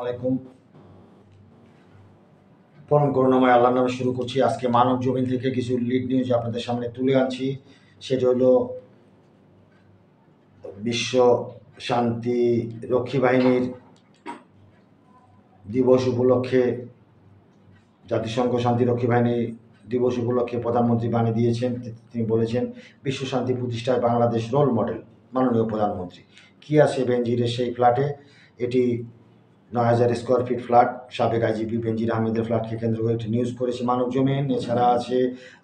আলাইকুম। পরম করুণাময় আল্লাহর নামে শুরু করছি। আজকে মানব জমিন থেকে কিছু লিড নিউজ আপনাদের সামনে তুলে আনছি। সেটা হলো বিশ্ব শান্তি রক্ষী বাহিনীর দিবস উপলক্ষে, জাতিসংঘ শান্তিরক্ষী বাহিনী দিবস উপলক্ষে প্রধানমন্ত্রী বাণী দিয়েছেন। তিনি বলেছেন, বিশ্ব শান্তি প্রতিষ্ঠায় বাংলাদেশ রোল মডেল। মাননীয় প্রধানমন্ত্রী কি আছে বেনজিরের সেই ফ্ল্যাটে? এটি ৯,০০০ স্কোয়ার ফিট ফ্ল্যাট। সাবেক আইজিপি বেনজির আহমেদের ফ্ল্যাটকে কেন্দ্র করে একটি নিউজ করেছে মানব জমিন। এছাড়া আছে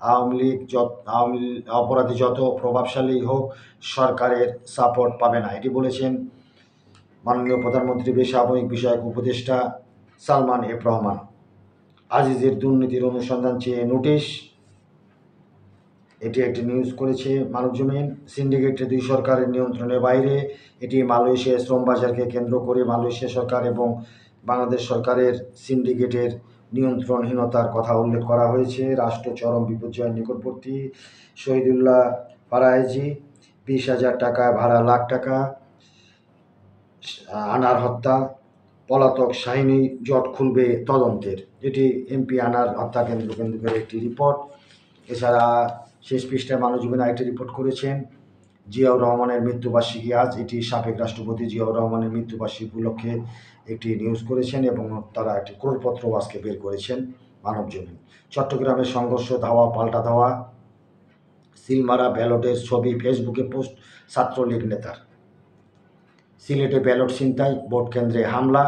আওয়ামী অপরাধী যত প্রভাবশালী হোক সরকারের সাপোর্ট পাবে না, এটি বলেছেন মাননীয় প্রধানমন্ত্রী বেসামরিক বিষয়ক উপদেষ্টা সালমান এফ রহমান। আজিজের দুর্নীতির অনুসন্ধান চেয়ে নোটিশ, এটি একটি নিউজ করেছে মানব জমিন। সিন্ডিকেটে দুই সরকারের নিয়ন্ত্রণের বাইরে, এটি মালয়েশিয়ার শ্রম বাজারকে কেন্দ্র করে মালয়েশিয়া সরকার এবং বাংলাদেশ সরকারের সিন্ডিকেটের নিয়ন্ত্রণহীনতার কথা উল্লেখ করা হয়েছে। রাষ্ট্র চরম বিপর্যয়ের নিকটবর্তী। শহীদুল্লাহ ফারায়েজি 20,000 টাকা ভাড়া, লাখ টাকা। আনার হত্যা, পলাতক শাহিনী জট খুলবে তদন্তের, এটি এমপি আনার হত্যা কেন্দ্র করে একটি রিপোর্ট। এছাড়া শেষ পৃষ্ঠায় মানব জমিন আরেকটি রিপোর্ট করেছেন জিয়াউর রহমানের মৃত্যুবার্ষিকী আজ। এটি সাবেক রাষ্ট্রপতি জিয়াউর রহমানের মৃত্যুবার্ষিকী উপলক্ষে একটি নিউজ করেছেন এবং তারা একটি ক্রোড়পত্র আজকে বের করেছেন মানব জমিন। চট্টগ্রামের সংঘর্ষ, ধাওয়া পাল্টা ধাওয়া, সিলমারা ব্যালটের ছবি ফেসবুকে পোস্ট ছাত্রলীগ নেতার। সিলেটে ব্যালট ছিনতাই, ভোট কেন্দ্রে হামলা।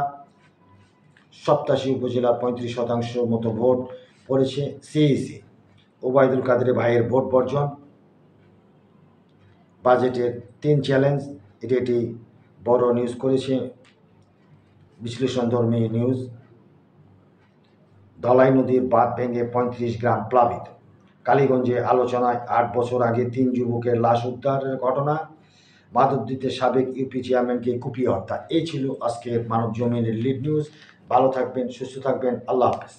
87 উপজেলা 35% মতো ভোট পড়েছে সিইসি। ওবায়দুল কাদেরের ভাইয়ের ভোট বর্জন। বাজেটের 3 চ্যালেঞ্জ, এটি একটি বড় নিউজ করেছে বিশ্লেষণধর্মী নিউজ। ধলাই নদীর বাঁধ ভেঙে 35 গ্রাম প্লাবিত। কালীগঞ্জে আলোচনায় 8 বছর আগে 3 যুবকের লাশ উদ্ধারের ঘটনা। মাধবদীতে সাবেক ইউপি চেয়ারম্যানকে কুপিয়ে হত্যা। এই ছিল আজকের মানব জমিনের লিড নিউজ। ভালো থাকবেন, সুস্থ থাকবেন। আল্লাহ হাফেজ।